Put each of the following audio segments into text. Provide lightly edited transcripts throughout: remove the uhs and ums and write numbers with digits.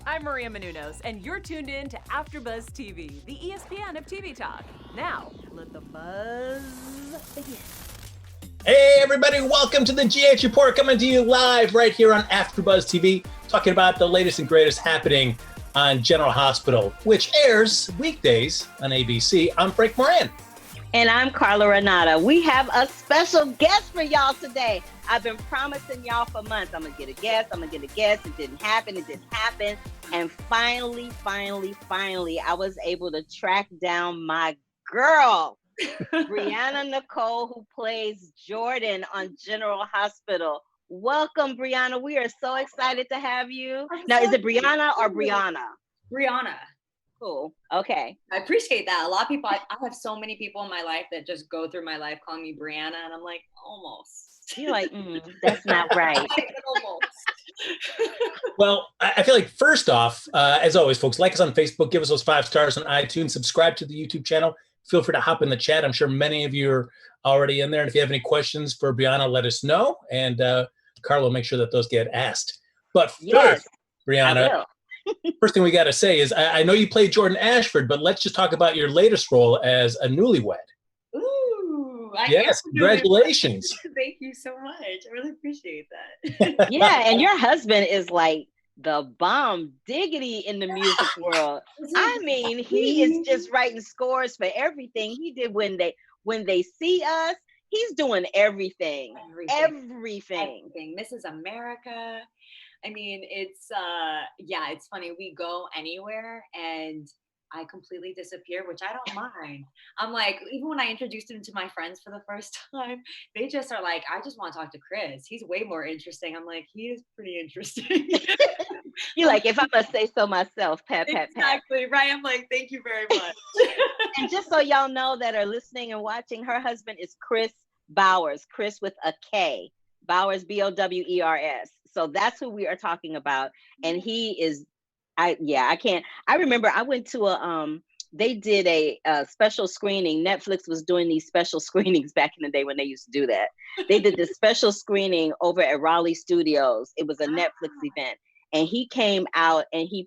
I'm Maria Menounos, and you're tuned in to AfterBuzz TV, the ESPN of TV talk. Now, let the buzz begin. Hey everybody, welcome to the GH Report, coming to you live right here on AfterBuzz TV, talking about the latest and greatest happening on General Hospital, which airs weekdays on ABC. I'm Frank Moran. And I'm Carla Renata. We have a special guest for y'all today. I've been promising y'all for months, I'm gonna get a guest. It didn't happen. And finally, I was able to track down my girl, Briana Nicole, who plays Jordan on General Hospital. Welcome, Briana. We are so excited to have you. Now, is it Briana or Briana? Briana. Cool. Okay. I appreciate that. A lot of people, I have so many people in my life that just go through my life calling me Briana, and I'm like, almost. You're like, that's not right. Almost. Well, I feel like first off, as always, folks, like us on Facebook, give us those 5 stars on iTunes, subscribe to the YouTube channel. Feel free to hop in the chat. I'm sure many of you are already in there. And if you have any questions for Briana, let us know. And Carla will make sure that those get asked. But first, Yes, Briana, first thing we got to say is I know you played Jordan Ashford, but let's just talk about your latest role as a newlywed. Ooh. Yes, congratulations. Thank you so much. I really appreciate that. Yeah, and your husband is like the bomb diggity in the music world. I mean, he is just writing scores for everything. He did when they see us. He's doing everything. Mrs. America. I mean, it's funny. We go anywhere and I completely disappear, which I don't mind. I'm like, even when I introduced him to my friends for the first time, they just are like, I just want to talk to Chris. He's way more interesting. I'm like, he is pretty interesting. You're like, if I must say so myself, pat. Exactly, right? I'm like, thank you very much. And just so y'all know that are listening and watching, her husband is Chris Bowers, Chris with a K, Bowers, Bowers. So that's who we are talking about. And he is, I remember I went to they did a special screening. Netflix was doing these special screenings back in the day when they used to do that. They did this special screening over at Raleigh Studios. It was a Netflix event. And he came out and he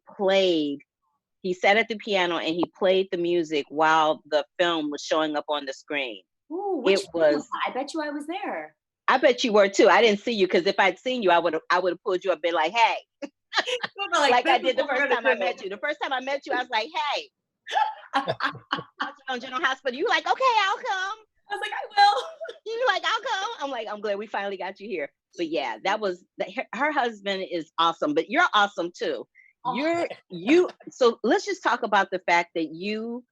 sat at the piano and he played the music while the film was showing up on the screen. Ooh, I bet you I was there. I bet you were too. I didn't see you because if I'd seen you, I would have pulled you up and been like, hey. like I did the first time I met you. The first time I met you, I was like, hey. On General Hospital. You were like, okay, I'll come. I was like, I will. You were like, I'll come. I'm like, I'm glad we finally got you here. But yeah, her husband is awesome, but you're awesome too. Oh. So let's just talk about the fact that you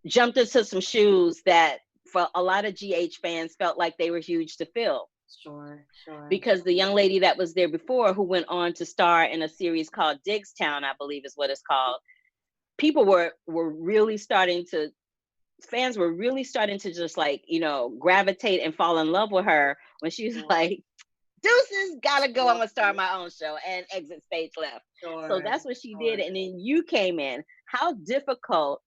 jumped into some shoes that for a lot of GH fans felt like they were huge to fill. Sure. Because the young lady that was there before, who went on to star in a series called Diggstown, I believe is what it's called. People fans were really starting to just like, gravitate and fall in love with her when she was like, deuces, gotta go. I'm gonna start my own show and exit stage left. Sure. So that's what she did. And then you came in. How difficult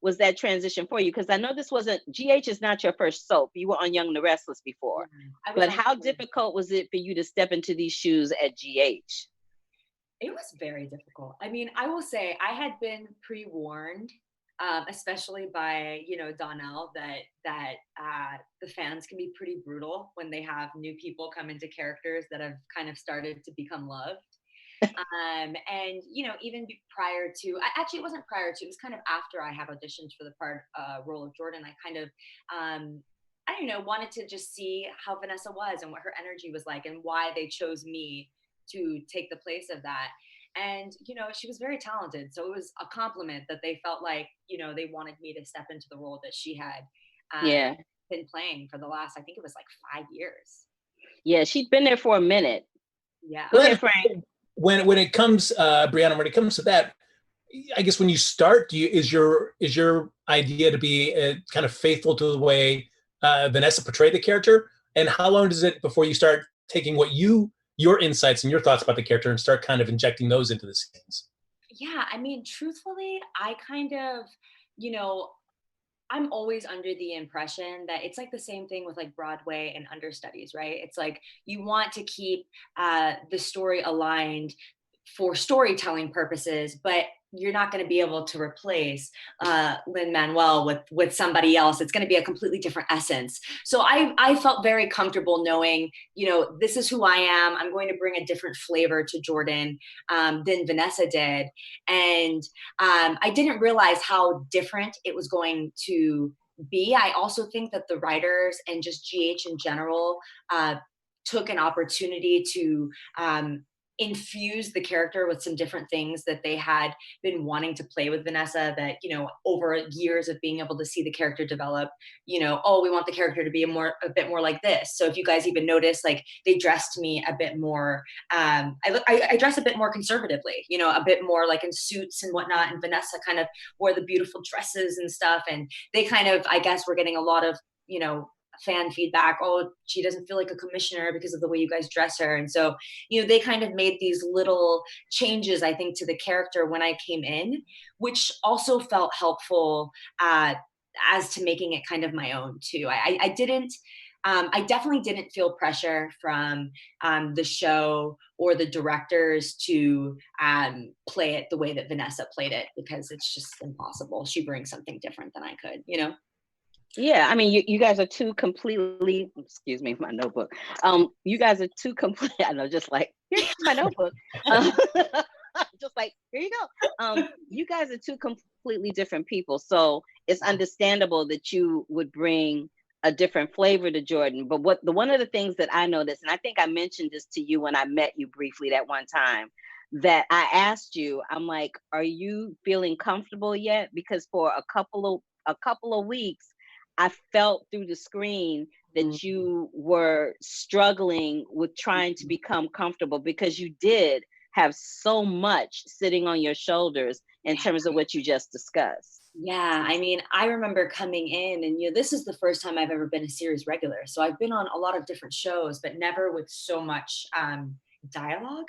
was that transition for you? Because I know GH is not your first soap. You were on Young and the Restless before. But how difficult was it for you to step into these shoes at GH? It was very difficult. I mean, I will say I had been pre-warned, especially by, Donnell, that the fans can be pretty brutal when they have new people come into characters that have kind of started to become loved. And even prior to, actually it wasn't prior to, it was kind of after I had auditioned for the role of Jordan. I kind of wanted to just see how Vanessa was and what her energy was like and why they chose me to take the place of that. And she was very talented, so it was a compliment that they felt like they wanted me to step into the role that she had been playing for the last, I think it was like 5 years. Yeah, she'd been there for a minute. Yeah. Go ahead, Frank. When it comes, Briana, when it comes to that, I guess when you start, is your idea to be kind of faithful to the way Vanessa portrayed the character? And how long does it before you start taking your insights and your thoughts about the character and start kind of injecting those into the scenes? Yeah, I mean, truthfully, I kind of, I'm always under the impression that it's like the same thing with like Broadway and understudies, right? It's like you want to keep the story aligned for storytelling purposes, but you're not going to be able to replace Lin-Manuel with somebody else. It's going to be a completely different essence. So I felt very comfortable knowing, you know, this is who I am. I'm going to bring a different flavor to Jordan than Vanessa did. And I didn't realize how different it was going to be. I also think that the writers and just GH in general took an opportunity to infuse the character with some different things that they had been wanting to play with Vanessa, that, you know, over years of being able to see the character develop, you know, oh, we want the character to be a bit more like this. So if you guys even notice, like, they dressed me a bit more, I dress a bit more conservatively, you know, a bit more like in suits and whatnot. And Vanessa kind of wore the beautiful dresses and stuff. And they kind of, I guess, were getting a lot of, you know, fan feedback. Oh, she doesn't feel like a commissioner because of the way you guys dress her. And so, you know, they kind of made these little changes, I think, to the character when I came in, which also felt helpful as to making it kind of my own too. I definitely didn't feel pressure from the show or the directors to play it the way that Vanessa played it, because it's just impossible. She brings something different than I could, you know? Yeah, I mean, you guys are two completely, excuse me, my notebook. You guys are two complete, I know, just like, here's my notebook. Just like, here you go. You guys are two completely different people. So it's understandable that you would bring a different flavor to Jordan. But one of the things that I noticed, and I think I mentioned this to you when I met you briefly that one time, that I asked you, I'm like, are you feeling comfortable yet? Because for a couple of weeks, I felt through the screen that you were struggling with trying to become comfortable, because you did have so much sitting on your shoulders in terms of what you just discussed. Yeah, I mean, I remember coming in, and, you know, this is the first time I've ever been a series regular. So I've been on a lot of different shows, but never with so much dialogue.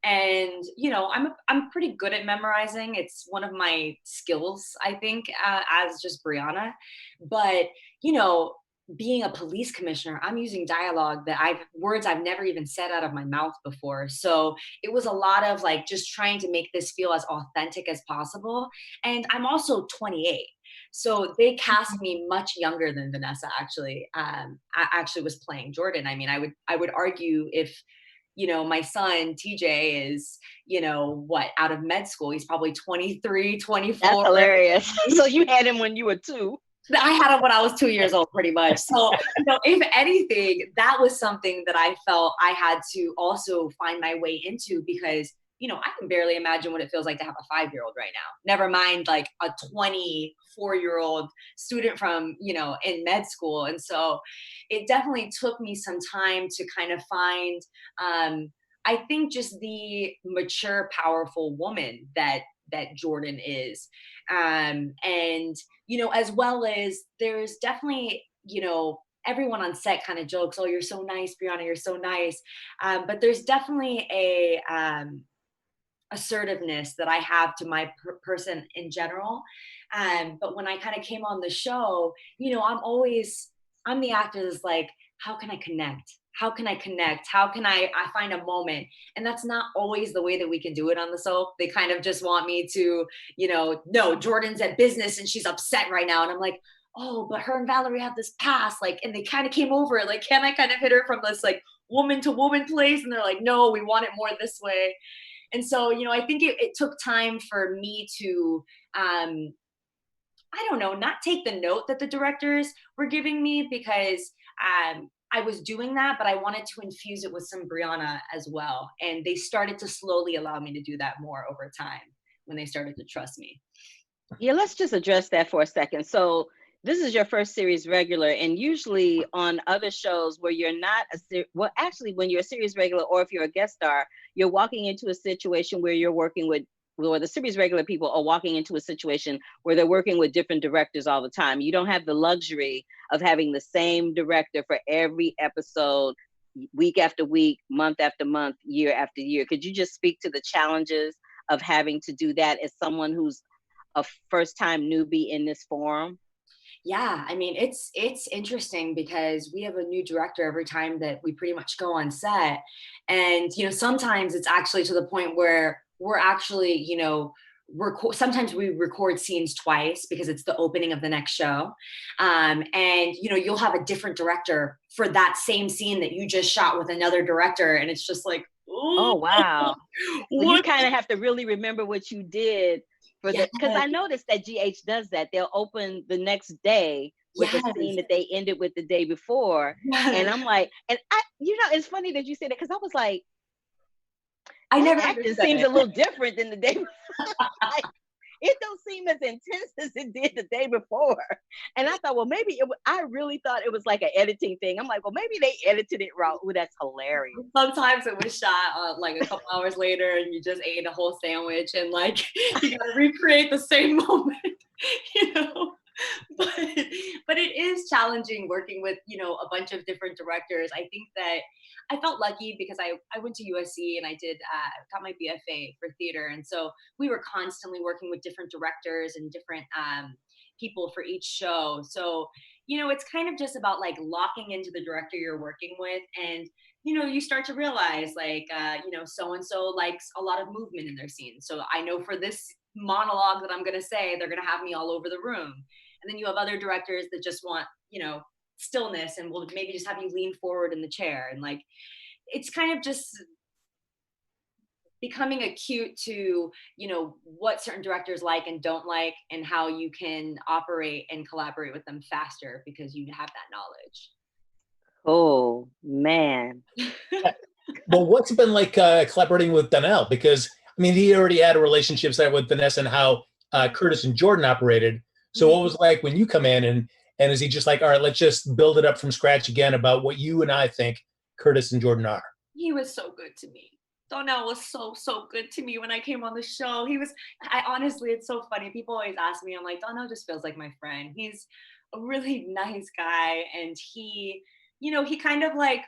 And, you know, I'm pretty good at memorizing. It's one of my skills, I think, as just Briana. But, you know, being a police commissioner, I'm using dialogue words I've never even said out of my mouth before. So it was a lot of like just trying to make this feel as authentic as possible. And I'm also 28. So they cast me much younger than Vanessa actually. I actually was playing Jordan. I mean, I would argue, if, you know, my son TJ is, you know, what, out of med school, he's probably 23, 24. That's hilarious. So you had him when you were 2. I had him when I was 2 years old, pretty much. So, you know, if anything, that was something that I felt I had to also find my way into, because, you know, I can barely imagine what it feels like to have a 5-year-old right now. Never mind like a 24-year-old student from, you know, in med school. And so it definitely took me some time to kind of find, I think, just the mature, powerful woman that Jordan is. And, you know, as well as there's definitely, you know, everyone on set kind of jokes, oh, you're so nice, Briana, you're so nice. But there's definitely a assertiveness that I have to my person in general. But when I kind of came on the show, you know, I'm the actor that's like, how can I connect? How can I connect? How can I find a moment? And that's not always the way that we can do it on the soap. They kind of just want me to, you know, no, Jordan's at business and she's upset right now. And I'm like, oh, but her and Valerie had this past, like, and they kind of came over, like, can I kind of hit her from this like woman to woman place? And they're like, no, we want it more this way. And so, you know, I think it took time for me to, I don't know, not take the note that the directors were giving me, because I was doing that, but I wanted to infuse it with some Briana as well. And they started to slowly allow me to do that more over time when they started to trust me. Yeah, let's just address that for a second. So this is your first series regular, and usually on other shows where you're not actually when you're a series regular, or if you're a guest star, you're walking into a situation where you're working with, or the series regular people are walking into a situation where they're working with different directors all the time. You don't have the luxury of having the same director for every episode, week after week, month after month, year after year. Could you just speak to the challenges of having to do that as someone who's a first-time newbie in this forum? Yeah, I mean, it's interesting because we have a new director every time that we pretty much go on set. And, sometimes it's actually to the point where we're actually, sometimes we record scenes twice because it's the opening of the next show. And, you'll have a different director for that same scene that you just shot with another director. And it's just like, Oh, wow. So you what? kind of have to really remember what you did for the, because I Yes, noticed that GH does that. They'll open the next day with the scene yes, that they ended with the day before. And yes. I'm like, and it's funny that you say that because I was like, I that never acting understood seems it. a little different than the day before. Like, it don't seem as intense as it did the day before. And I thought, well, maybe I really thought it was like an editing thing. I'm like, well, maybe they edited it wrong. Oh, that's hilarious. Sometimes it was shot like a couple hours later and you just ate a whole sandwich and like you gotta recreate the same moment, you know. But but it is challenging working with, a bunch of different directors. I think that I felt lucky because I went to USC and I did got my BFA for theater. And so we were constantly working with different directors and different people for each show. So, it's kind of just about like locking into the director you're working with. And you start to realize like so and so likes a lot of movement in their scenes, so I know for this monologue that I'm going to say they're going to have me all over the room. And then you have other directors that just want stillness and will maybe just have you lean forward in the chair. And like it's kind of just becoming acute to what certain directors like and don't like, and how you can operate and collaborate with them faster because you have that knowledge. Oh, man. Well, what's it been like collaborating with Donnell? Because I mean, he already had a relationship set with Vanessa and how Curtis and Jordan operated. So what was it like when you come in and is he just like, all right, let's just build it up from scratch again about what you and I think Curtis and Jordan are? He was so good to me. Donnell was so good to me when I came on the show. I honestly, it's so funny. People always ask me, I'm like, Donnell just feels like my friend. He's a really nice guy. And he kind of like,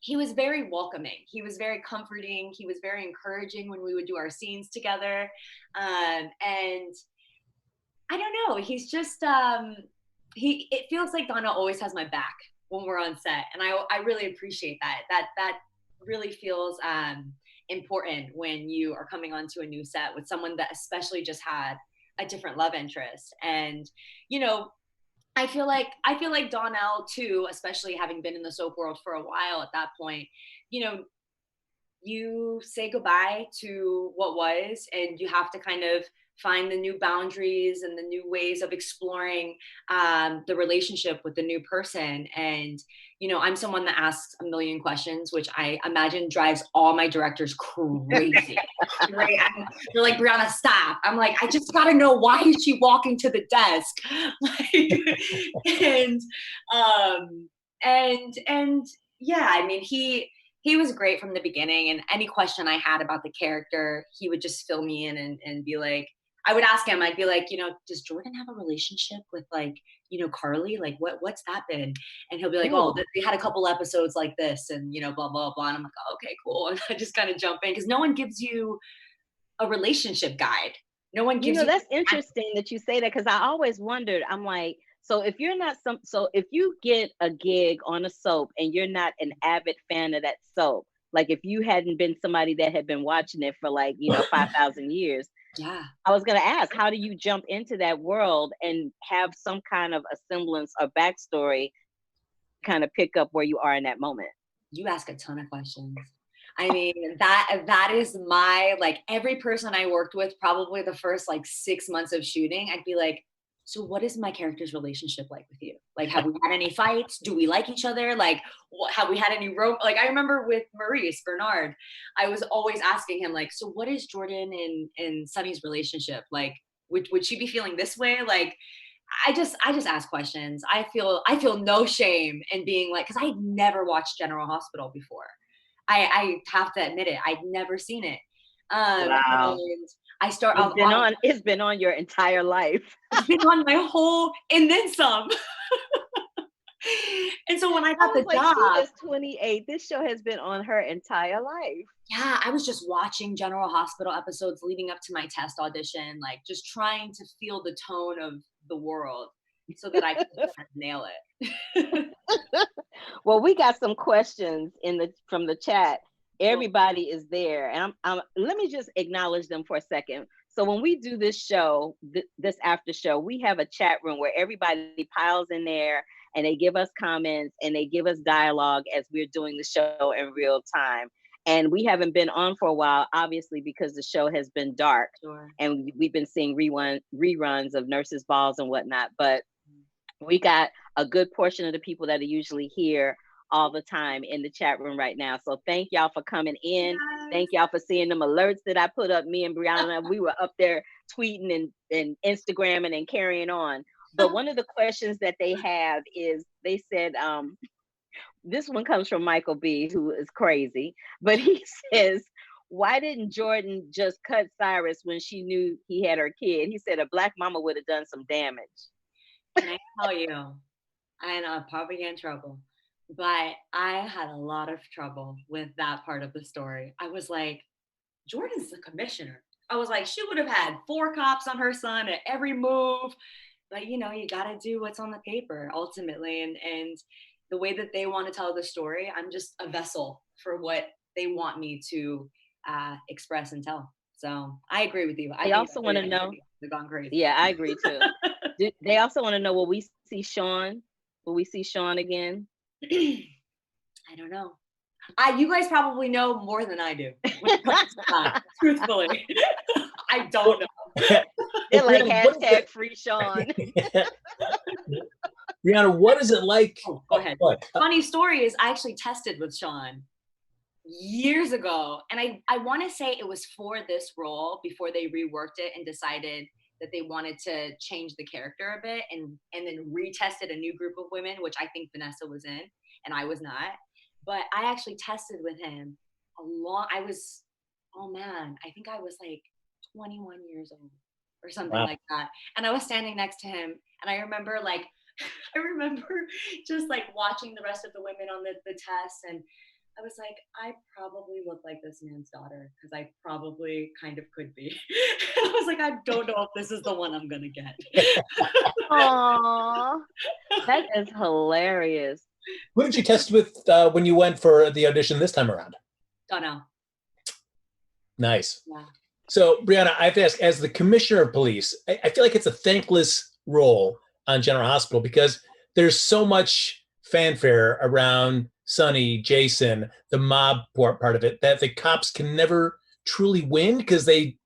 he was very welcoming. He was very comforting. He was very encouraging when we would do our scenes together. And I don't know, he's just, it feels like Donna always has my back when we're on set. And I really appreciate that. That really feels important when you are coming onto a new set with someone that especially just had a different love interest. And, I feel like Donnell too, especially having been in the soap world for a while at that point, you say goodbye to what was, and you have to kind of find the new boundaries and the new ways of exploring the relationship with the new person. And I'm someone that asks a million questions, which I imagine drives all my directors crazy. Right? They're like, Briana, stop. I'm like, I just gotta know, why is she walking to the desk? Like, and yeah, I mean, he was great from the beginning, and any question I had about the character, he would just fill me in and be like, I would ask him, I'd be like, does Jordan have a relationship with like, Carly? Like what's that been? And he'll be like, oh, they had a couple episodes like this and, blah, blah, blah. And I'm like, oh, okay, cool. And I just kind of jump in because no one gives you a relationship guide. No one gives you. That's interesting that you say that, because I always wondered, I'm like, so if you get a gig on a soap and you're not an avid fan of that soap, like if you hadn't been somebody that had been watching it for like, 5,000 years, Yeah. I was going to ask, how do you jump into that world and have some kind of a semblance or backstory, kind of pick up where you are in that moment? You ask a ton of questions. I mean, that is my, like, every person I worked with, probably the first like 6 months of shooting, I'd be like, so what is my character's relationship like with you? Like, have we had any fights? Do we like each other? Like, have we had any like, I remember with Maurice Bernard, I was always asking him like, so what is Jordan and Sunny's relationship? Like, would she be feeling this way? Like, I just ask questions. I feel no shame in being like, because I had never watched General Hospital before. I have to admit it. I'd never seen it. Wow. And It's been on your entire life. It's been on my whole, and then some. And so when I got the job, she is 28. This show has been on her entire life. Yeah, I was just watching General Hospital episodes leading up to my test audition, like just trying to feel the tone of the world. so that I can nail it. Well, we got some questions from the chat. Everybody is there, and let me just acknowledge them for a second. So when we do this show, this after show, we have a chat room where everybody piles in there and they give us comments and they give us dialogue as we're doing the show in real time. And we haven't been on for a while, obviously, because the show has been dark. Sure. And we've been seeing reruns of Nurses Balls and whatnot. But we got a good portion of the people that are usually here all the time in the chat room right now. So thank y'all for coming in. Yes. Thank y'all for seeing them alerts that I put up. Me and Briana, we were up there tweeting and Instagramming and carrying on. But one of the questions that they have is, they said, this one comes from Michael B, who is crazy, but he says, why didn't Jordan just cut Cyrus when she knew he had her kid? He said a black mama would have done some damage. Can I tell you, I know I'm probably get in trouble, but I had a lot of trouble with that part of the story. I was like, Jordan's the commissioner. I was like, she would have had 4 cops on her son at every move. But, you know, you got to do what's on the paper ultimately. And the way that they want to tell the story, I'm just a vessel for what they want me to express and tell. So I agree with you. I also want to know. They've gone crazy. Yeah, I agree too. They also want to know, will we see Sean? Will we see Sean again? I don't know. You guys probably know more than I do. Truthfully, I don't know. They're like hashtag free Sean. Briana, what is it like? Oh, go ahead. Funny story is I actually tested with Sean years ago. And I want to say it was for this role before they reworked it and decided that they wanted to change the character a bit and then retested a new group of women, which I think Vanessa was in and I was not. But I actually tested with him I think I was like 21 years old or something like that. And I was standing next to him and I remember just like watching the rest of the women on the test, and I was like, I probably look like this man's daughter because I probably kind of could be. I was like, I don't know if this is the one I'm gonna get. Aww, that is hilarious. Who did you test with when you went for the audition this time around? Don't know. Nice. Yeah. So, Briana, I have to ask, as the commissioner of police, I feel like it's a thankless role on General Hospital because there's so much fanfare around Sonny, Jason, the mob part of it, that the cops can never truly win because they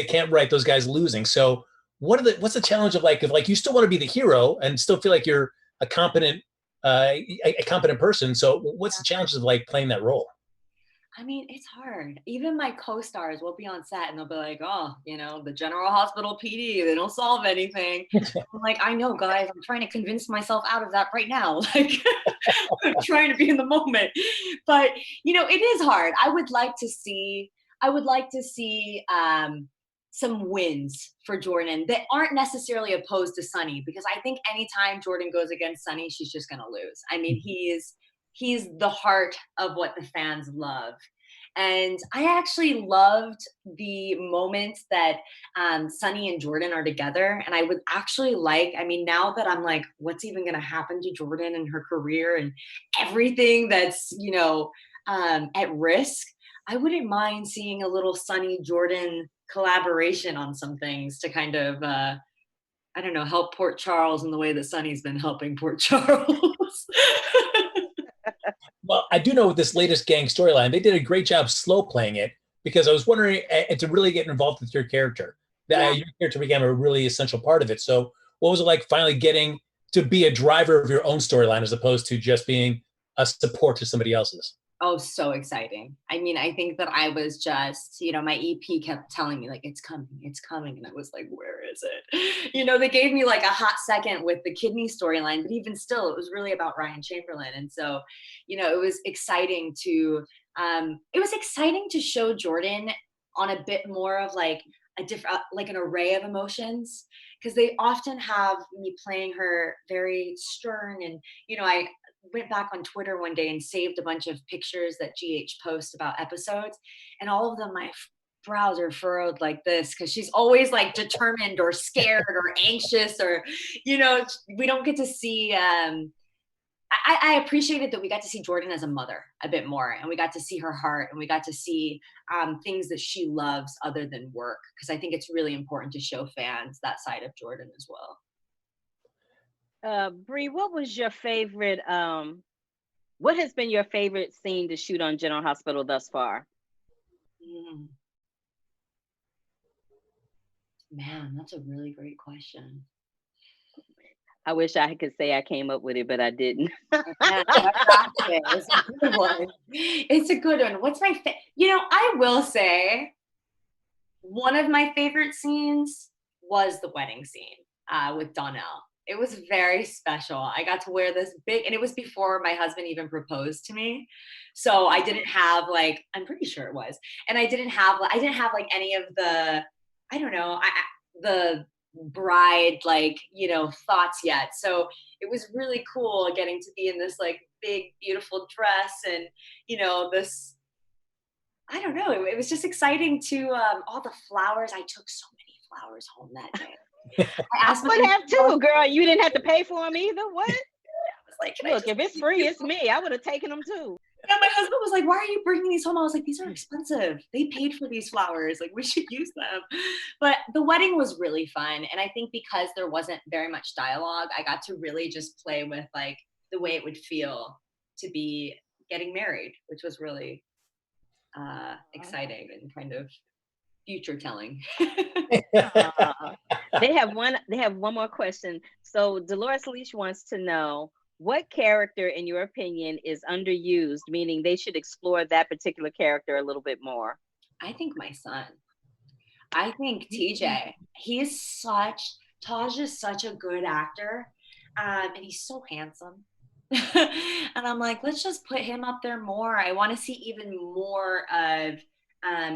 can't write those guys losing. So, what's the challenge of like you still want to be the hero and still feel like you're a competent person. So, what's the challenges of like playing that role? I mean, it's hard. Even my co-stars will be on set and they'll be like, oh, you know, the General Hospital PD, they don't solve anything. I'm like, I know, guys, I'm trying to convince myself out of that right now. Like, I'm trying to be in the moment. But, you know, it is hard. I would like to see some wins for Jordan that aren't necessarily opposed to Sonny, because I think anytime Jordan goes against Sonny, she's just going to lose. I mean, he's the heart of what the fans love. And I actually loved the moments that Sonny and Jordan are together. And I would actually now that I'm like, what's even going to happen to Jordan and her career and everything that's, you know, at risk, I wouldn't mind seeing a little Sonny Jordan collaboration on some things to kind of, I don't know, help Port Charles in the way that Sonny's been helping Port Charles. Well, I do know with this latest gang storyline, they did a great job slow playing it because I was wondering to really get involved with your character. Your character became a really essential part of it. So what was it like finally getting to be a driver of your own storyline as opposed to just being a support to somebody else's? Oh, so exciting. I mean, I think that I was just, you know, my EP kept telling me like, it's coming. And I was like, where is it? You know, they gave me like a hot second with the kidney storyline, but even still, it was really about Ryan Chamberlain. And so, you know, it was exciting to show Jordan on a bit more of like a different, like an array of emotions, because they often have me playing her very stern. And, you know, I went back on Twitter one day and saved a bunch of pictures that GH posts about episodes, and all of them, my brows are furrowed like this because she's always like determined or scared or anxious, or, you know, we don't get to see, I appreciated that we got to see Jordan as a mother a bit more, and we got to see her heart, and we got to see things that she loves other than work, because I think it's really important to show fans that side of Jordan as well. Bree, what was your favorite, what has been your favorite scene to shoot on General Hospital thus far? Man, that's a really great question. I wish I could say I came up with it, but I didn't. It's a good one. It's a good one. What's my you know, I will say one of my favorite scenes was the wedding scene with Donnell. It was very special. I got to wear this big, and it was before my husband even proposed to me. So I didn't have like, I'm pretty sure it was. And I didn't have like any of the, I don't know, the bride, like, you know, thoughts yet. So it was really cool getting to be in this like big, beautiful dress, and, you know, this, I don't know, it was just exciting to, all the flowers. I took so many flowers home that day. I would have too, girl. You didn't have to pay for them either. What? I was like, look, if it's free, it's me. I would have taken them too. And my husband was like, why are you bringing these home? I was like, these are expensive. They paid for these flowers. Like, we should use them. But the wedding was really fun. And I think because there wasn't very much dialogue, I got to really just play with like the way it would feel to be getting married, which was really exciting and kind of future telling. They have one more question. So Dolores Leach wants to know, what character, in your opinion, is underused, meaning they should explore that particular character a little bit more? I think my son. I think TJ. Taj is such a good actor, and he's so handsome. And I'm like, let's just put him up there more. I want to see even more of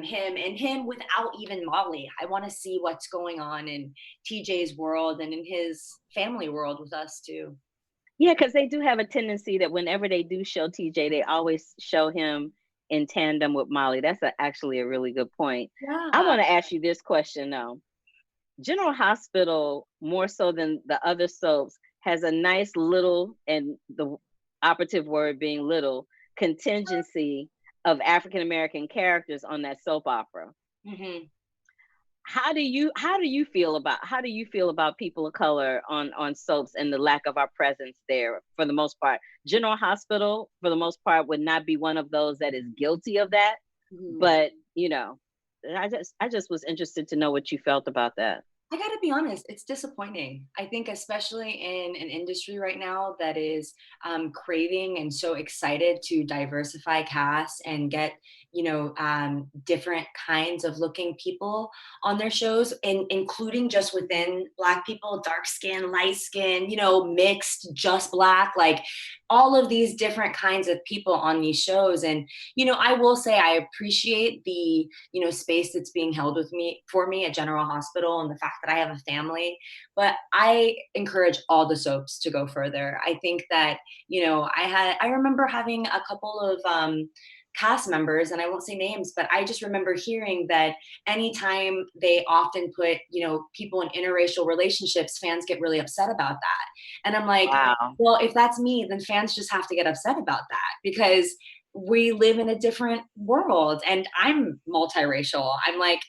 him without even Molly. I want to see what's going on in TJ's world and in his family world with us too. Yeah, because they do have a tendency that whenever they do show TJ, they always show him in tandem with Molly. That's actually a really good point. Yeah. I want to ask you this question though. General Hospital, more so than the other soaps, has a nice little, and the operative word being little, contingency of African American characters on that soap opera. Mm-hmm. How do you feel about people of color on soaps and the lack of our presence there? For the most part, General Hospital, for the most part, would not be one of those that is guilty of that. Mm-hmm. But you know, I just was interested to know what you felt about that. I gotta be honest, it's disappointing. I think especially in an industry right now that is craving and so excited to diversify cast and get, you know, different kinds of looking people on their shows, and including just within Black people, dark skin, light skin, you know, mixed, just Black, like all of these different kinds of people on these shows. And, you know, I will say I appreciate the, you know, space that's being held for me at General Hospital, and the fact that I have a family, but I encourage all the soaps to go further. I think that, you know, I remember having a couple of cast members, and I won't say names, but I just remember hearing that anytime they often put, you know, people in interracial relationships, fans get really upset about that. And I'm like, wow. Well, if that's me, then fans just have to get upset about that, because we live in a different world, and I'm multiracial. I'm like,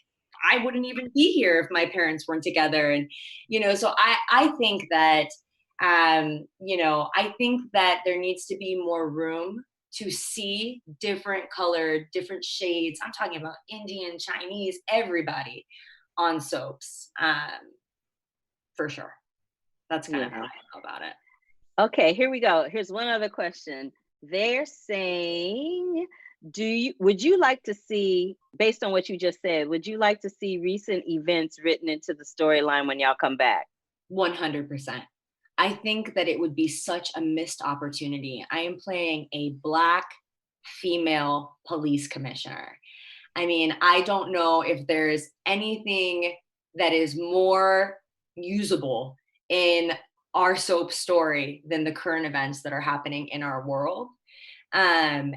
I wouldn't even be here if my parents weren't together. And, you know, so I think that, you know, I think that there needs to be more room to see different colored, different shades. I'm talking about Indian, Chinese, everybody on soaps, for sure. That's kind of how I feel about it. Okay, here we go. Here's one other question. They're saying, would you like to see, based on what you just said, would you like to see recent events written into the storyline when y'all come back? 100%. I think that it would be such a missed opportunity. I am playing a Black female police commissioner. I mean, I don't know if there's anything that is more usable in our soap story than the current events that are happening in our world. And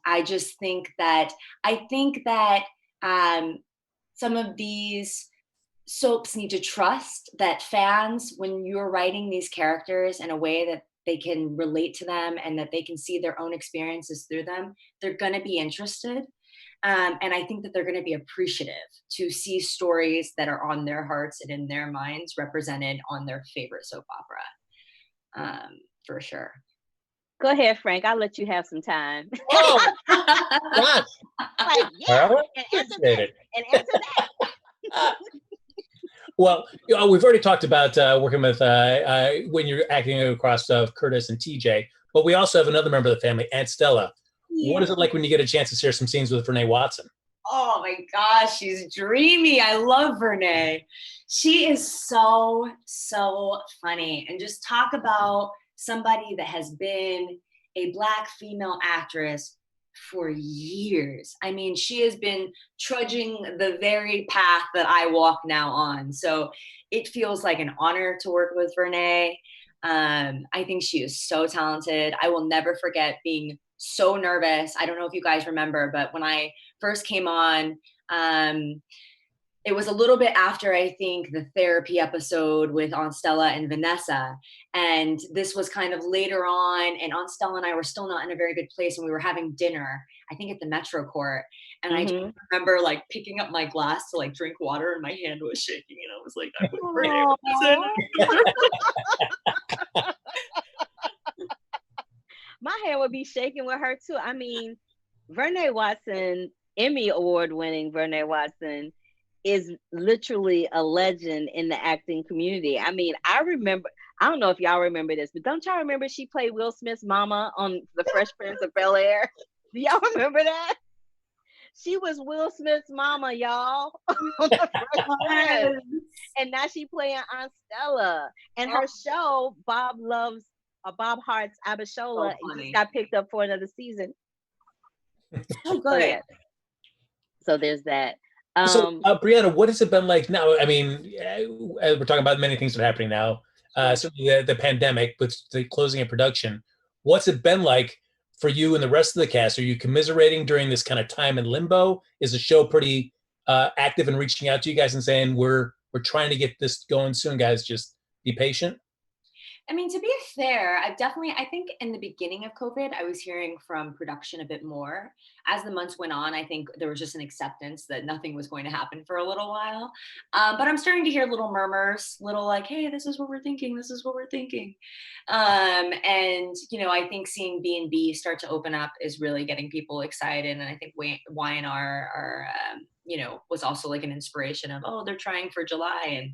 I just think that, some of these soaps need to trust that fans, when you're writing these characters in a way that they can relate to them and that they can see their own experiences through them, they're going to be interested. And I think that they're going to be appreciative to see stories that are on their hearts and in their minds represented on their favorite soap opera, for sure. Go ahead, Frank. I'll let you have some time. Oh, gosh. Like, yeah, Carla, and answer appreciate that. it. And answer that. Well, we've already talked about working with when you're acting across Curtis and TJ, but we also have another member of the family, Aunt Stella. Yeah. What is it like when you get a chance to share some scenes with Renee Watson? Oh my gosh, she's dreamy. I love Renee. She is so, so funny. And just talk about somebody that has been a Black female actress for years. I mean, she has been trudging the very path that I walk now on. So it feels like an honor to work with Renee. I think she is so talented. I will never forget being so nervous. I don't know if you guys remember, but when I first came on, it was a little bit after, I think, the therapy episode with Aunt Stella and Vanessa. And this was kind of later on, and Aunt Stella and I were still not in a very good place, and we were having dinner, I think at the Metro Court. And I just remember like picking up my glass to like drink water, and my hand was shaking, and I was like, I would Renee Watson. My hand would be shaking with her too. I mean, Renee Watson, Emmy award-winning Renee Watson, is literally a legend in the acting community. I mean, I don't know if y'all remember this, but don't y'all remember she played Will Smith's mama on The Fresh Prince of Bel-Air? Do y'all remember that? She was Will Smith's mama, y'all. On The Fresh Prince. And now she playing Aunt Stella. And her show, Bob Hart's Abishola, it just got picked up for another season. So good. So there's that. So, Briana, what has it been like now? I mean, we're talking about many things that are happening now. Certainly the pandemic, with the closing of production. What's it been like for you and the rest of the cast? Are you commiserating during this kind of time in limbo? Is the show pretty active in reaching out to you guys and saying, we're trying to get this going soon, guys, just be patient? I mean, to be fair, I think in the beginning of COVID, I was hearing from production a bit more. As the months went on, I think there was just an acceptance that nothing was going to happen for a little while. But I'm starting to hear little murmurs, little like, hey, this is what we're thinking. This is what we're thinking. And, you know, I think seeing B&B start to open up is really getting people excited. And I think Y&R you know, was also like an inspiration of, oh, they're trying for July.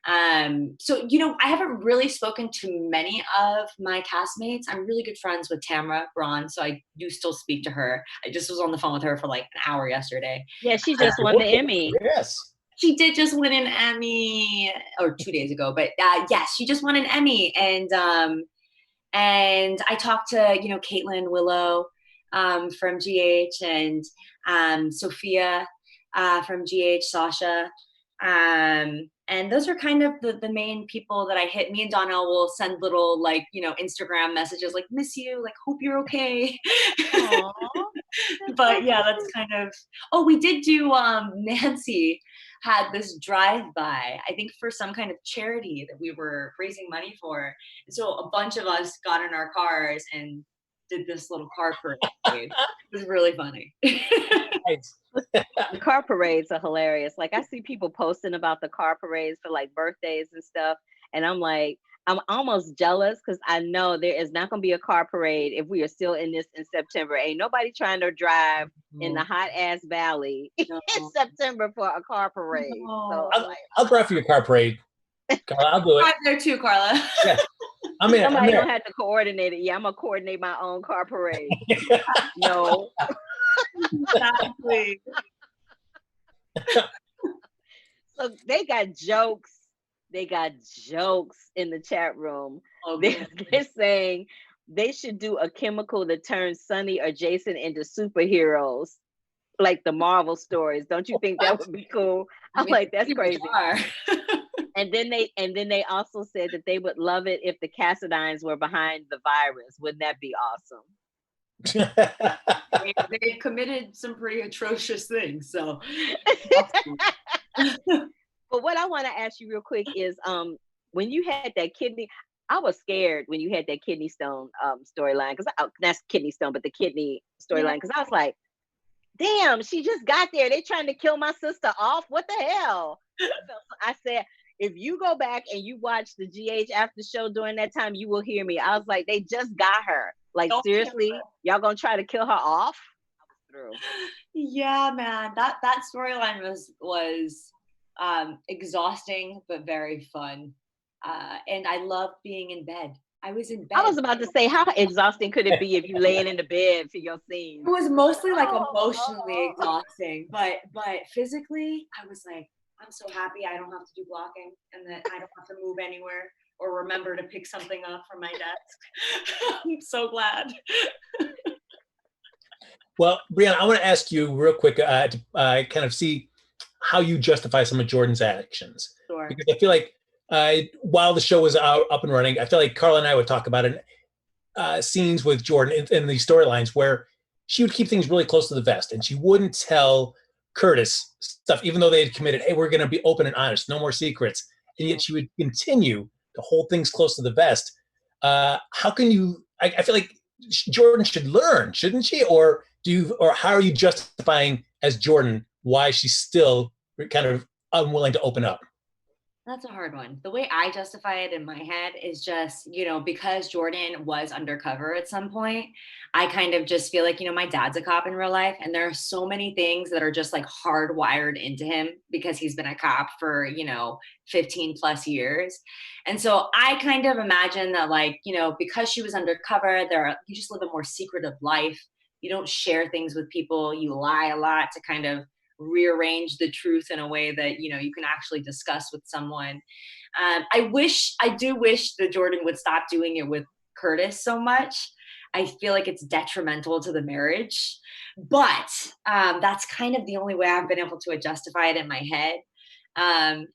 And so, you know, I haven't really spoken to many of my castmates. I'm really good friends with Tamara Braun, so I do still speak to her. I just was on the phone with her for like an hour yesterday. Yeah, she just won the Emmy. Yes. She did just win an Emmy, or 2 days ago, but yes, she just won an Emmy. And I talked to, you know, Caitlin Willow from GH, and Sophia from GH, Sasha. And those are kind of the main people that I hit. Me and Donnell will send little, like, you know, Instagram messages like, miss you, like, hope you're okay. But yeah, that's kind of, oh, we did do, Nancy had this drive-by, I think for some kind of charity that we were raising money for. So a bunch of us got in our cars and did this little car parade. It was really funny. Nice. The car parades are hilarious. Like, I see people posting about the car parades for like birthdays and stuff, and I'm like, I'm almost jealous because I know there is not going to be a car parade if we are still in this in September. Ain't nobody trying to drive in the hot ass valley in September for a car parade. So I'll drive for your car parade. Carla, I'll do it. I'm there too, Carla. Yeah. I'm in. Somebody gonna have to coordinate it. Yeah, I'm gonna coordinate my own car parade. No. Exactly. So they got jokes. They got jokes in the chat room. Oh, they're saying they should do a chemical that turns Sonny or Jason into superheroes, like the Marvel stories. Don't you think that would be cool? I'm like, that's crazy. And then they also said that they would love it if the Cassadines were behind the virus. Wouldn't that be awesome? They've committed some pretty atrocious things. So, But what I want to ask you real quick is, when you had that kidney, I was scared when you had that kidney stone storyline, because that's kidney stone, but the kidney storyline, because I was like, damn, she just got there. They trying to kill my sister off. What the hell? So I said, if you go back and you watch the GH after show during that time, you will hear me. I was like, they just got her. Like, Don't seriously, y'all gonna try to kill her off? I was through. yeah, man, that storyline was exhausting but very fun. And I loved being in bed. I was in bed. I was about to say, how exhausting could it be if you laying in the bed for your scene? It was mostly like emotionally exhausting, but physically, I was like, I'm so happy I don't have to do blocking and that I don't have to move anywhere or remember to pick something up from my desk. I'm so glad. Well, Briana, I want to ask you real quick to kind of see how you justify some of Jordan's actions. Sure. Because I feel like while the show was up and running, I feel like Carla and I would talk about it, scenes with Jordan in these storylines where she would keep things really close to the vest and she wouldn't tell Curtis stuff, even though they had committed, hey, we're going to be open and honest, no more secrets. And yet she would continue to hold things close to the vest. How can you, I feel like Jordan should learn, shouldn't she? Or how are you justifying as Jordan why she's still kind of unwilling to open up? That's a hard one. The way I justify it in my head is just, because Jordan was undercover at some point, I kind of just feel like, my dad's a cop in real life. And there are so many things that are just like hardwired into him because he's been a cop for, 15 plus years. And so I kind of imagine that because she was undercover, you just live a more secretive life. You don't share things with people. You lie a lot to kind of rearrange the truth in a way that you can actually discuss with someone. I do wish that Jordan would stop doing it with Curtis so much. I feel like it's detrimental to the marriage, but that's kind of the only way I've been able to justify it in my head. And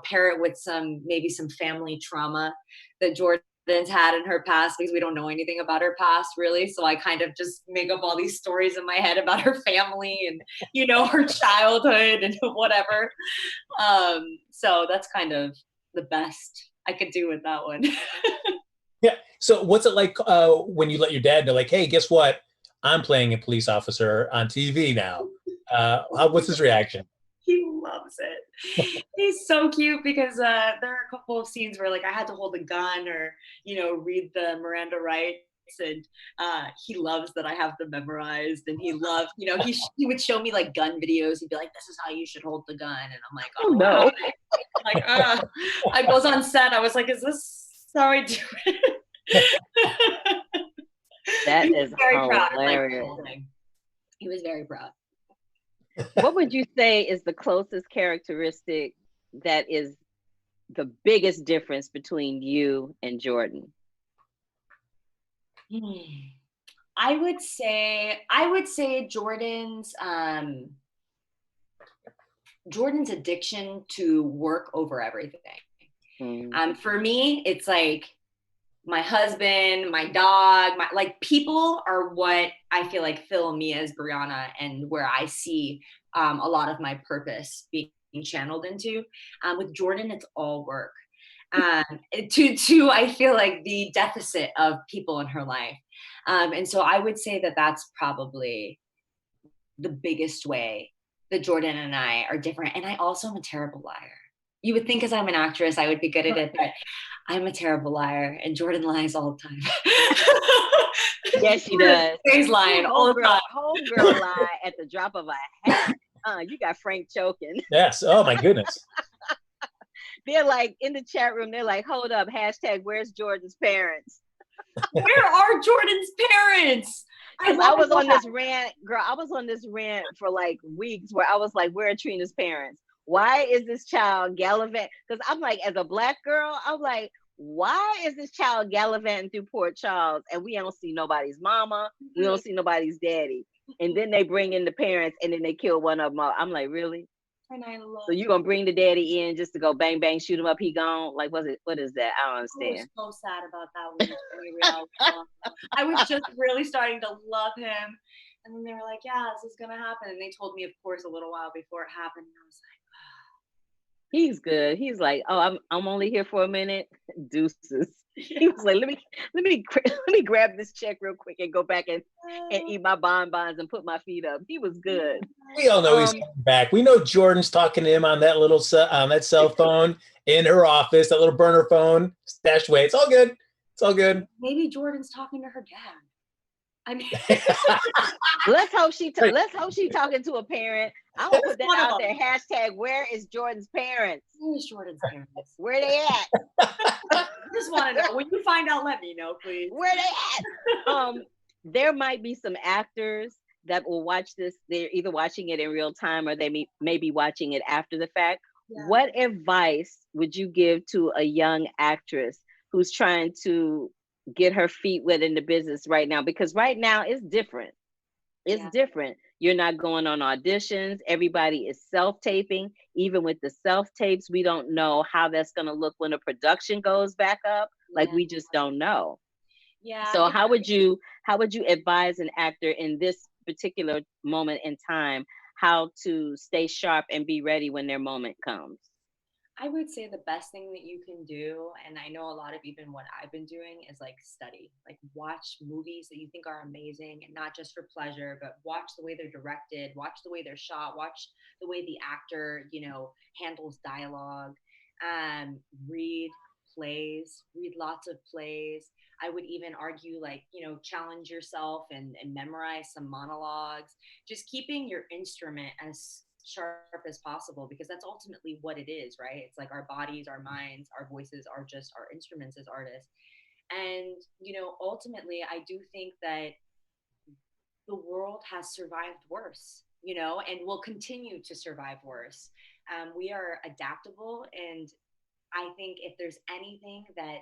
pair it with maybe some family trauma that Jordan's had in her past, because we don't know anything about her past really. So I kind of just make up all these stories in my head about her family and, her childhood and whatever. So that's kind of the best I could do with that one. Yeah. So what's it like when you let your dad know, like, hey, guess what? I'm playing a police officer on TV now. What's his reaction? He loves it. He's so cute because there are a couple of scenes where I had to hold a gun or, read the Miranda rights, and he loves that I have them memorized, and he loved, he would show me gun videos. He'd be like, this is how you should hold the gun. And I'm like, oh no. I was on set. I was like, is this how I do it? That is hilarious. He was very proud. What would you say is the closest characteristic that is the biggest difference between you and Jordan? I would say Jordan's addiction to work over everything. For me, it's like my husband, my dog, people are what I feel like fill me as Briana and where I see a lot of my purpose being channeled into. With Jordan, it's all work. To I feel like the deficit of people in her life. And so I would say that that's probably the biggest way that Jordan and I are different. And I also am a terrible liar. You would think as I'm an actress, I would be good at it, but I'm a terrible liar, and Jordan lies all the time. Yes, she does. She's lying all the time. Homegirl lie at the drop of a hat. You got Frank choking. Yes. Oh my goodness. They're like in the chat room. They're like, hold up, hashtag where's Jordan's parents? Where are Jordan's parents? I was on this rant, girl. I was on this rant for weeks where I was like, where are Trina's parents? Why is this child gallivanting? Because I'm like, as a Black girl, I'm like, why is this child gallivanting through Port Charles and we don't see nobody's mama, we don't see nobody's daddy, and then they bring in the parents and then they kill one of them all. I'm like, really? And I love So you gonna bring the daddy in just to go bang bang, shoot him up, he gone? Like, what is that? I don't I was understand. so sad about that when he told me Real was gone. I was just really starting to love him. And then they were like, yeah, this is gonna happen. And they told me, of course, a little while before it happened. And I was like, He's good. He's like, oh, I'm only here for a minute. Deuces. He was like, let me grab this check real quick and go back and eat my bonbons and put my feet up. He was good. We all know he's coming back. We know Jordan's talking to him on that little on that cell phone in her office, that little burner phone stashed away. It's all good. It's all good. maybe Jordan's talking to her dad. I mean, let's hope she talking to a parent. I'm gonna put that out there. Hashtag where is Jordan's parents? where's Jordan's parents? Where they at? Just want to know. When you find out, let me know, please. Where they at? There might be some actors that will watch this. They're either watching it in real time or they may be watching it after the fact. Yeah. What advice would you give to a young actress who's trying to get her feet wet in the business right now? Because right now it's different. It's different. You're not going on auditions. Everybody is self-taping. Even with the self-tapes, we don't know how that's going to look when a production goes back up. Like, we just don't know. Yeah. So how would you advise an actor in this particular moment in time how to stay sharp and be ready when their moment comes? I would say the best thing that you can do, and I know a lot of even what I've been doing, is like study, like watch movies that you think are amazing, and not just for pleasure, but watch the way they're directed, watch the way they're shot, watch the way the actor, handles dialogue, read plays, read lots of plays. I would even argue, like, challenge yourself and memorize some monologues, just keeping your instrument as sharp as possible, because that's ultimately what it is, right? It's like our bodies, our minds, our voices are just our instruments as artists. And ultimately I do think that the world has survived worse, and will continue to survive worse. We are adaptable, and I think if there's anything that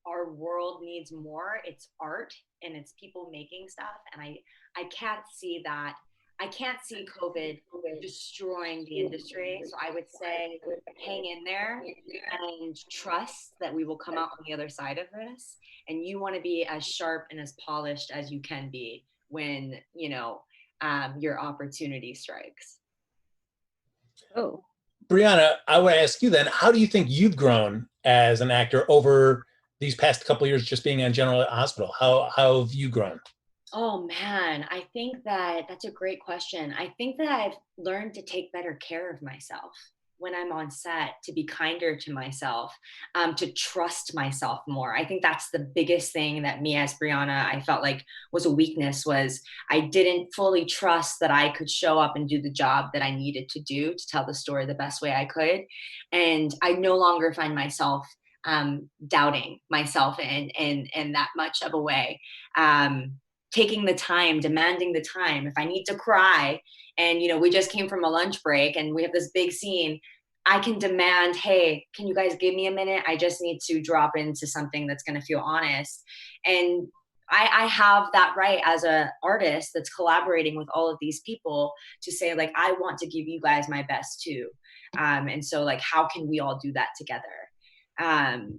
our world needs more, it's art, and it's people making stuff. And I can't see COVID destroying the industry. So I would say hang in there and trust that we will come out on the other side of this. And you want to be as sharp and as polished as you can be when, your opportunity strikes. Oh, Briana, I would ask you then, how do you think you've grown as an actor over these past couple of years just being on General Hospital? How have you grown? Oh man, I think that's a great question. I think that I've learned to take better care of myself when I'm on set, to be kinder to myself, to trust myself more. I think that's the biggest thing that me as Briana, I felt like was a weakness, was I didn't fully trust that I could show up and do the job that I needed to do to tell the story the best way I could. And I no longer find myself doubting myself in that much of a way. Taking the time, demanding the time. If I need to cry and, we just came from a lunch break and we have this big scene, I can demand, hey, can you guys give me a minute? I just need to drop into something that's going to feel honest. And I have that right as an artist that's collaborating with all of these people to say, like, I want to give you guys my best too. And so, like, how can we all do that together?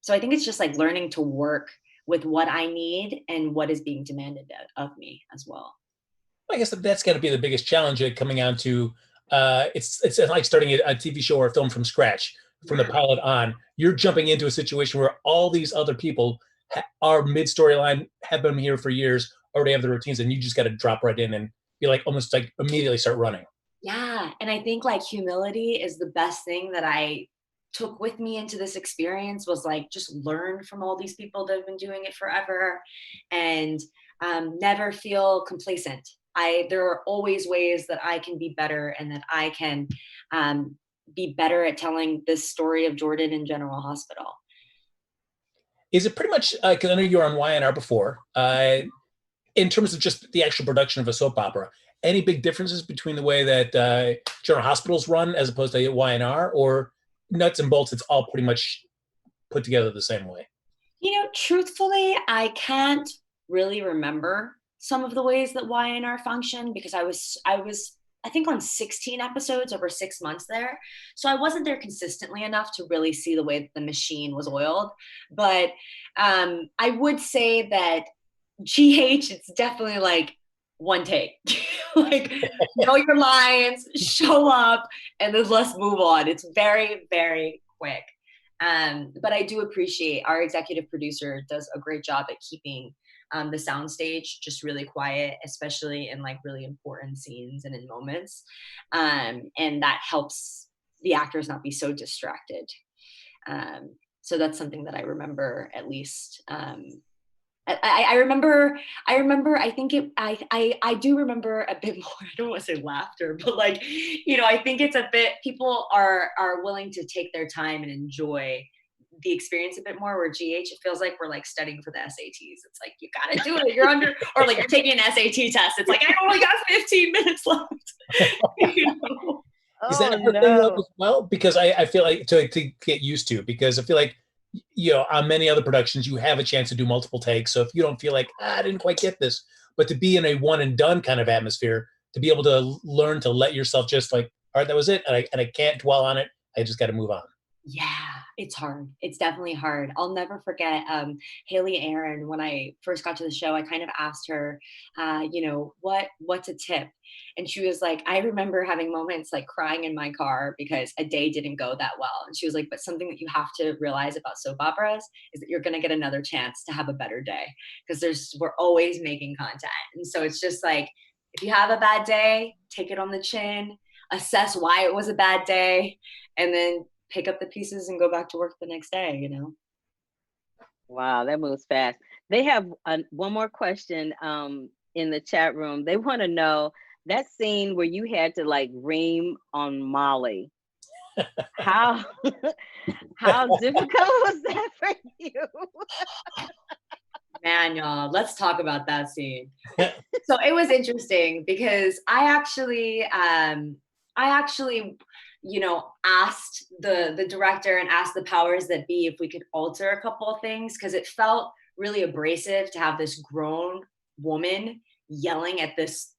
So I think it's just like learning to work with what I need and what is being demanded of me as well. I guess that's got to be the biggest challenge coming on to, it's like starting a TV show or a film from scratch, from the pilot on. You're jumping into a situation where all these other people are mid-storyline, have been here for years, already have the routines, and you just got to drop right in and be like, almost like immediately start running. Yeah, and I think like humility is the best thing that I took with me into this experience, was like, just learn from all these people that have been doing it forever, and never feel complacent. There are always ways that I can be better, and that I can be better at telling this story of Jordan in General Hospital. Is it pretty much, because I know you were on YNR before, in terms of just the actual production of a soap opera, any big differences between the way that General Hospital's run as opposed to YNR, or nuts and bolts, it's all pretty much put together the same way? Truthfully, I can't really remember some of the ways that YNR functioned, because I was I think on 16 episodes over 6 months there. So I wasn't there consistently enough to really see the way that the machine was oiled. But I would say that GH, it's definitely like one take. Like, know your lines, show up, and then let's move on. It's very, very quick. But I do appreciate our executive producer does a great job at keeping the soundstage just really quiet, especially in like really important scenes and in moments. And that helps the actors not be so distracted. So that's something that I remember at least. I remember, I think I do remember a bit more, I don't want to say laughter, but like, you know, I think it's a bit, people are willing to take their time and enjoy the experience a bit more, where GH, it feels like we're like studying for the SATs. It's like, you gotta do it, you're under, or like you're taking an SAT test. It's like, I only got 15 minutes left. You know? Is that her thing though as well? Because I feel like to get used to, because I feel like, you know, on many other productions, you have a chance to do multiple takes. So if you don't feel like, I didn't quite get this, but to be in a one and done kind of atmosphere, to be able to learn to let yourself just like, all right, that was it. And I can't dwell on it. I just got to move on. Yeah, it's hard. It's definitely hard. I'll never forget Haley Aaron. When I first got to the show, I kind of asked her, you know, what's a tip? And she was like, I remember having moments like crying in my car because a day didn't go that well. And she was like, but something that you have to realize about soap operas is that you're going to get another chance to have a better day, because we're always making content. And so it's just like, if you have a bad day, take it on the chin, assess why it was a bad day, and then pick up the pieces and go back to work the next day, you know? Wow, that moves fast. They have one more question in the chat room. They want to know that scene where you had to like ream on Molly. How difficult was that for you? Man, y'all, let's talk about that scene. So it was interesting because I actually, you know, asked the director and asked the powers that be if we could alter a couple of things, because it felt really abrasive to have this grown woman yelling at this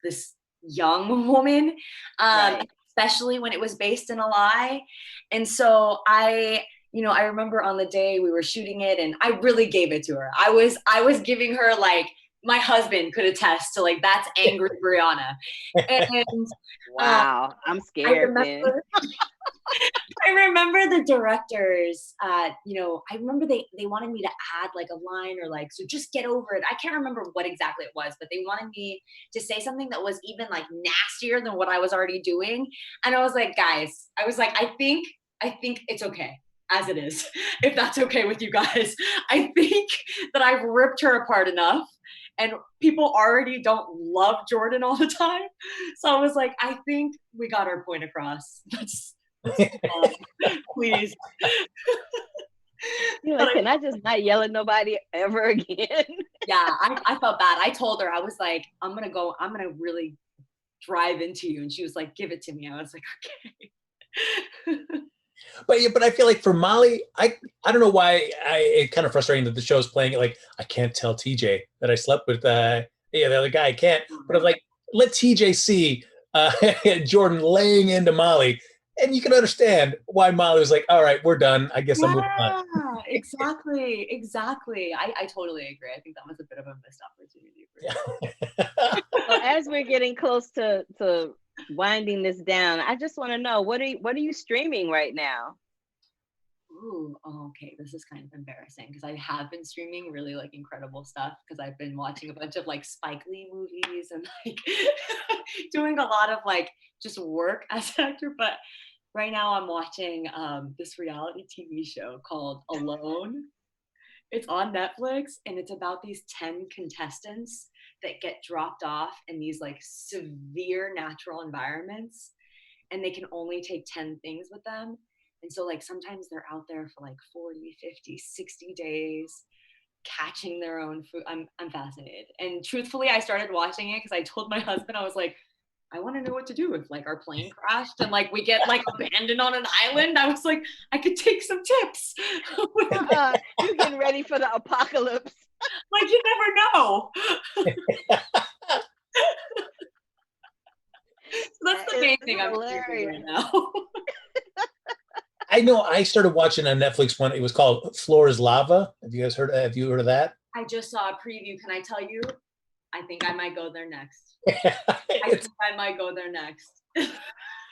young woman, Right. especially when it was based in a lie. And so I remember on the day we were shooting it, and I really gave it to her. I was giving her, like, my husband could attest to, like, that's angry Briana. And Wow, I'm scared then. I remember the directors, you know, I remember they wanted me to add like a line or like, so just get over it. I can't remember what exactly it was, but they wanted me to say something that was even like nastier than what I was already doing. And I was like, guys, I think it's okay as it is, if that's okay with you guys. I think that I've ripped her apart enough, and people already don't love Jordan all the time. So I was like, I think we got our point across. Let's please. You're like, can I just not yell at nobody ever again? Yeah, I felt bad. I told her, I was like, I'm gonna really drive into you. And she was like, give it to me. I was like, okay. But I feel like for Molly, I don't know why it's kind of frustrating that the show's playing it like, I can't tell TJ that I slept with the other guy. I can't. But I'm like, let TJ see Jordan laying into Molly, and you can understand why Molly was like, all right, we're done. I guess I'm moving on. Exactly. I totally agree. I think that was a bit of a missed opportunity for you. Well, as we're getting close to winding this down, I just want to know, what are you streaming right now? Ooh, okay. This is kind of embarrassing because I have been streaming really like incredible stuff, because I've been watching a bunch of like Spike Lee movies and like doing a lot of like just work as an actor. But right now I'm watching this reality TV show called Alone. It's on Netflix, and it's about these 10 contestants that get dropped off in these like severe natural environments, and they can only take 10 things with them. And so like sometimes they're out there for like 40, 50, 60 days catching their own food. I'm fascinated. And truthfully, I started watching it because I told my husband, I was like, I want to know what to do if like our plane crashed and like we get like abandoned on an island. I was like, I could take some tips. You're getting ready for the apocalypse. Like, you never know. That's the main thing I'm doing hilarious. right now. I know I started watching on Netflix one. It was called Floor is Lava. Have you heard of that? I just saw a preview. Can I tell you? I think I might go there next. It's- I might go there next.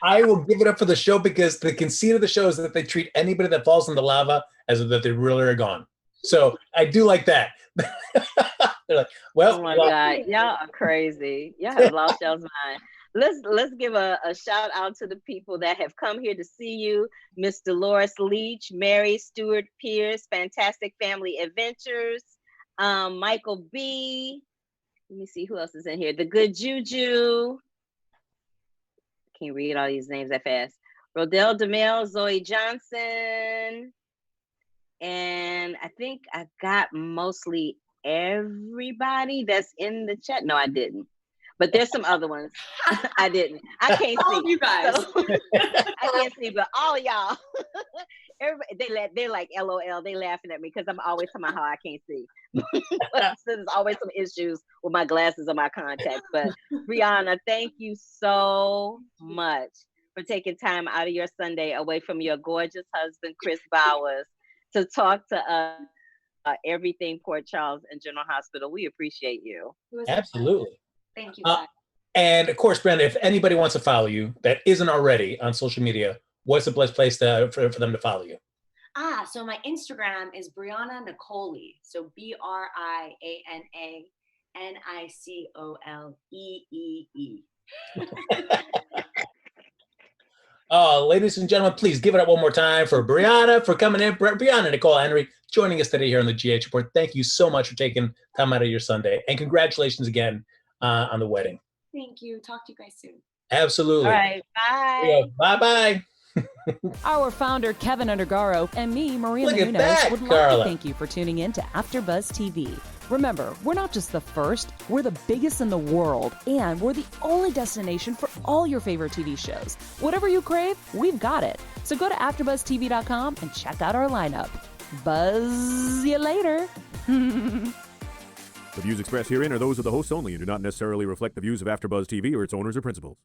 I will give it up for the show because the conceit of the show is that they treat anybody that falls in the lava as if they really are gone. So I do like that. They're like, well, Oh my God, y'all are crazy. Y'all have lost y'all's mind. Let's give a shout out to the people that have come here to see you. Miss Dolores Leach, Mary Stewart Pierce, Fantastic Family Adventures, Michael B. Let me see who else is in here. The Good Juju. Can't read all these names that fast. Rodell DeMille, Zoe Johnson. And I think I got mostly everybody that's in the chat. No, I didn't. But there's some other ones. I didn't. I can't All see. of you guys. So, I can't see, but all y'all. Everybody, they're like LOL. They laughing at me because I'm always talking about how I can't see. But there's always some issues with my glasses or my contacts. But Briana, thank you so much for taking time out of your Sunday away from your gorgeous husband, Chris Bowers, to talk to us everything Port Charles and General Hospital. We appreciate you. absolutely. Thank you, guys. And of course, Brenda, if anybody wants to follow you that isn't already on social media, what's the best place for them to follow you? So my Instagram is Briana Nicole. So BrianaNicole. Oh, ladies and gentlemen, please give it up one more time for Briana for coming in. Briana Nicole Henry joining us today here on the GH Report. Thank you so much for taking time out of your Sunday. And congratulations again on the wedding. Thank you. Talk to you guys soon. Absolutely. All right. Bye. Bye-bye. Our founder, Keven Undergaro, and me, Maria Look at Menounos, that, would like Carla. to thank you for tuning in to AfterBuzz TV. Remember, we're not just the first, we're the biggest in the world, and we're the only destination for all your favorite TV shows. Whatever you crave, we've got it. So go to AfterBuzzTV.com and check out our lineup. Buzz you later. The views expressed herein are those of the hosts only and do not necessarily reflect the views of AfterBuzz TV or its owners or principals.